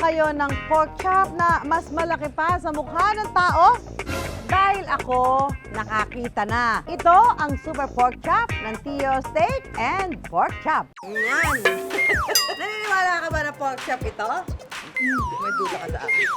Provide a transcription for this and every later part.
kayo ng pork chop na mas malaki pa sa mukha ng tao? Dahil ako nakakita na. Ito ang Super Pork Chop ng Tio Steak and Pork Chop. Yan! Naniniwala ka ba na pork chop ito? May duda ka sa akin.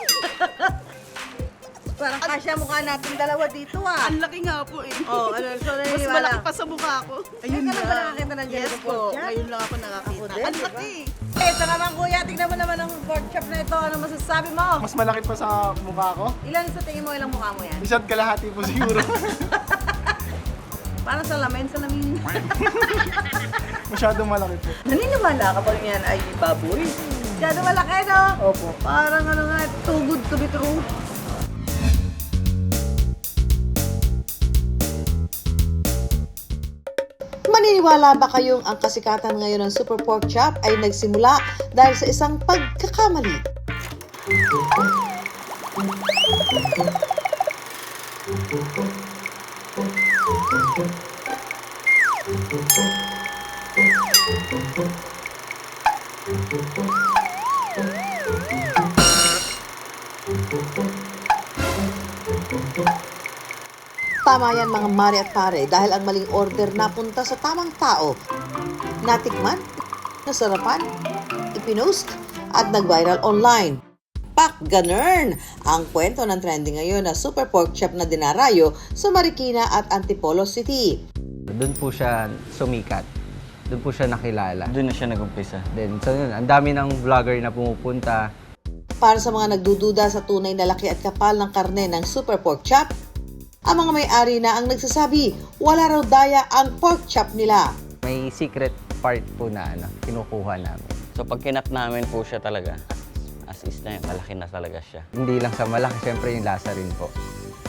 Parang kasya mukha natin dalawa dito ah. Ang laki nga po eh. Oh, ano, so Mas naniniwala. malaki pa sa mukha ko. Ayun ka na ba nakakita ng ganito Yes pork po. chop? Ngayon lang ako nakakita. Ako din, Ang diba? laki. Ito naman kuya, tignan mo naman ang pork chop na ito. Ano masasabi mo? Mas malaki pa sa mukha ko. Ilan sa tingin mo ilang mukha mo yan? Isa't kalahati po siguro. Parang salamin. Masyadong malaki po. Naniniwala ka ba yan ay baboy? Masyado malaki, no? Opo. Parang ano nga, too good to be true. Maniniwala ba kayong ang kasikatan ngayon ng Super Pork Chop ay nagsimula dahil sa isang pagkakamali? Tama yan mga mare at pare dahil ang maling order napunta sa tamang tao. Natikman, nasarapan, ipinost at nag-viral online. Pak ganern! Ang kwento ng trending ngayon na Super Pork Chop na dinarayo sa Marikina at Antipolo City. Doon po siya sumikat. Doon po siya nakilala. Doon na siya nag-umpisa. Then, so yun, ang dami ng vlogger na pumupunta. Para sa mga nagdududa sa tunay na laki at kapal ng karne ng Super Pork Chop, ang mga may-ari na ang nagsasabi, wala raw daya ang pork chop nila. May secret part po na kinukuha namin. So pag kinat namin po siya talaga, as is na yun, malaki na talaga siya. Hindi lang sa malaki, syempre yung lasa rin po.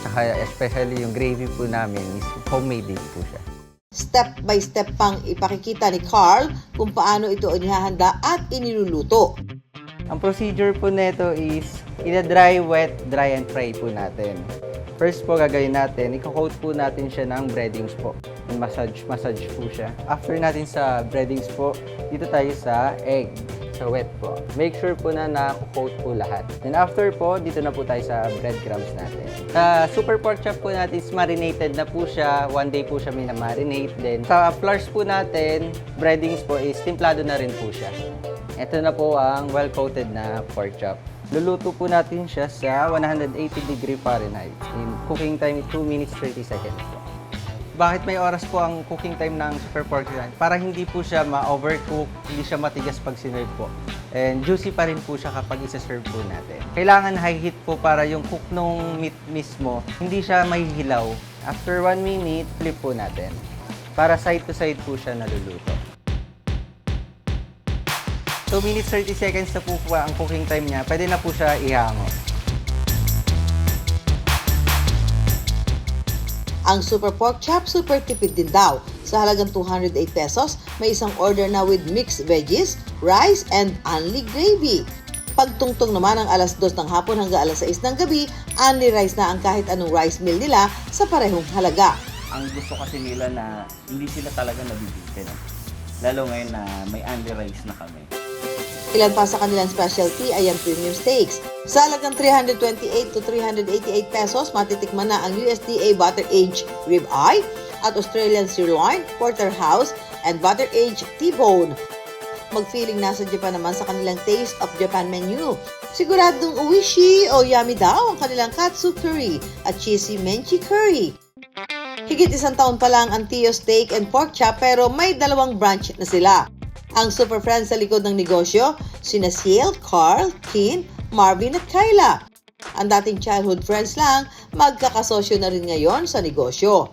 Tsaka especially yung gravy po namin is homemade din po siya. Step by step pang ipakikita ni Carl kung paano ito inihahanda at iniluluto. Ang procedure po nito is ina-dry, wet, dry and fry po natin. First po gagawin natin, i-coat po natin siya ng breadings po. Massage po siya. After natin sa breadings po, dito tayo sa egg, sa wet po. Make sure po na na-coat po lahat. Then after po, dito na po tayo sa breadcrumbs natin. Sa Super Pork Chop po natin is marinated na po siya. One day po siya minamarinate. Then sa flours po natin, breadings po is timplado na rin po siya. Ito na po ang well-coated na pork chop. Luluto po natin siya sa 180 degree Fahrenheit. In cooking time, 2 minutes 30 seconds po. Bakit may oras po ang cooking time ng Super Pork Chop? Para hindi po siya ma-overcook, hindi siya matigas pag sinerve po. And juicy pa rin po siya kapag isa-serve po natin. Kailangan high heat po para yung cook nung meat mismo, hindi siya mahihilaw. After 1 minute, flip po natin. Para side to side po siya naluluto. 2 minutes 30 seconds na po ang cooking time niya, pwede na po siya ihango. Ang Super Pork Chop super tipid din daw. Sa halagang 208 pesos, may isang order na with mixed veggies, rice, and only gravy. Pagtungtong naman ang alas 2 ng hapon hanggang alas 6 ng gabi, only rice na ang kahit anong rice meal nila sa parehong halaga. Ang gusto kasi nila na hindi sila talaga nabibitin. Lalo ngayon na may only rice na kami. Ilan pa sa kanilang specialty ay ang premium steaks. Sa halagang 328 to 388 pesos, matitikman na ang USDA butter-aged ribeye at Australian sirloin, porterhouse, and butter-aged T-bone. Mag-feeling nasa Japan naman sa kanilang Taste of Japan menu. Siguradong uwishi o yummy daw ang kanilang katsu curry at cheesy menchi curry. Higit 1 taon pa lang ang Tio Steak and Pork Chop pero may 2 branch na sila. Ang super friends sa likod ng negosyo, sina Ciel, Carl, Kin, Marvin at Kyla. Ang dating childhood friends lang, magkakasosyo na rin ngayon sa negosyo.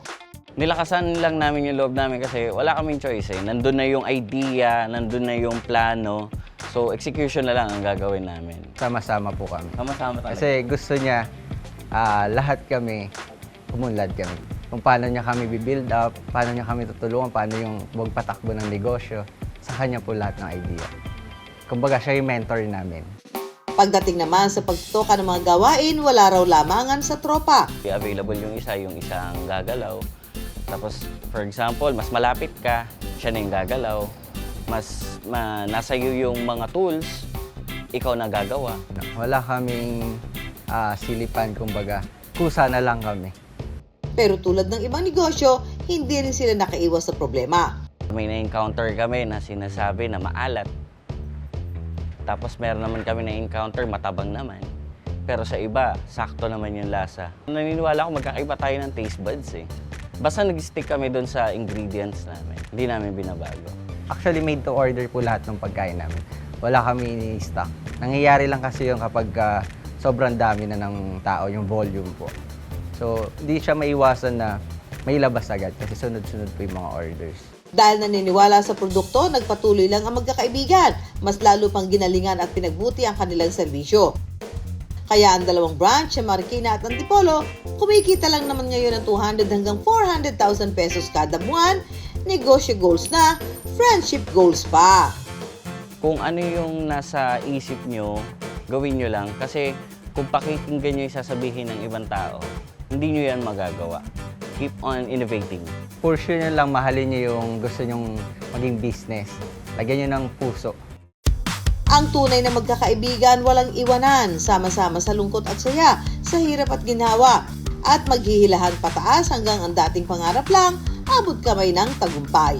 Nilakasan lang namin yung loob namin kasi wala kaming choice eh. Nandun na yung idea, nandun na yung plano. So execution na lang ang gagawin namin. Sama-sama po kami. Sama-sama talaga. Kasi gusto niya, lahat kami, umunlad kami. Kung paano niya kami bibuild up, paano niya kami tutulungan, paano yung magpatakbo ng negosyo. Sa kanya po lahat ng idea. Kumbaga siya yung mentor namin. Pagdating naman sa pagtutukan ng mga gawain, wala raw lamangan sa tropa. Available yung isang gagalaw. Tapos, for example, mas malapit ka, siya na yung gagalaw. Nasa iyo yung mga tools, ikaw nagagawa. Wala kaming silipan, kumbaga. Kusa na lang kami. Pero tulad ng ibang negosyo, hindi rin sila nakaiwas sa problema. May na-encounter kami na sinasabi na maalat. Tapos meron naman kami na-encounter matabang naman. Pero sa iba, sakto naman yung lasa. Naniniwala ako magkakaiba tayo ng taste buds eh. Basta nag-stick kami doon sa ingredients namin. Hindi namin binabago. Actually, made to order po lahat ng pagkain namin. Wala kami ini-stock. Nangyayari lang kasi yung kapag sobrang dami na ng tao, yung volume po. So, hindi siya maiwasan na may labas agad kasi sunod-sunod po yung mga orders. Dahil naniniwala sa produkto, nagpatuloy lang ang magkakaibigan. Mas lalo pang ginalingan at pinagbuti ang kanilang serbisyo. Kaya ang dalawang branch, sa Marikina at Antipolo, kumikita lang naman ngayon ng 200 hanggang 400,000 pesos kada buwan. Negosyo goals na, friendship goals pa. Kung ano yung nasa isip nyo, gawin nyo lang. Kasi kung pakikinggan nyo yung sasabihin ng ibang tao, hindi nyo yan magagawa. Keep on innovating. For sure nyo lang mahalin nyo yung gusto nyong maging business. Lagyan nyo ng puso. Ang tunay na magkakaibigan walang iwanan, sama-sama sa lungkot at saya, sa hirap at ginhawa, at maghihilahan pataas hanggang ang dating pangarap lang, abot kamay ng tagumpay.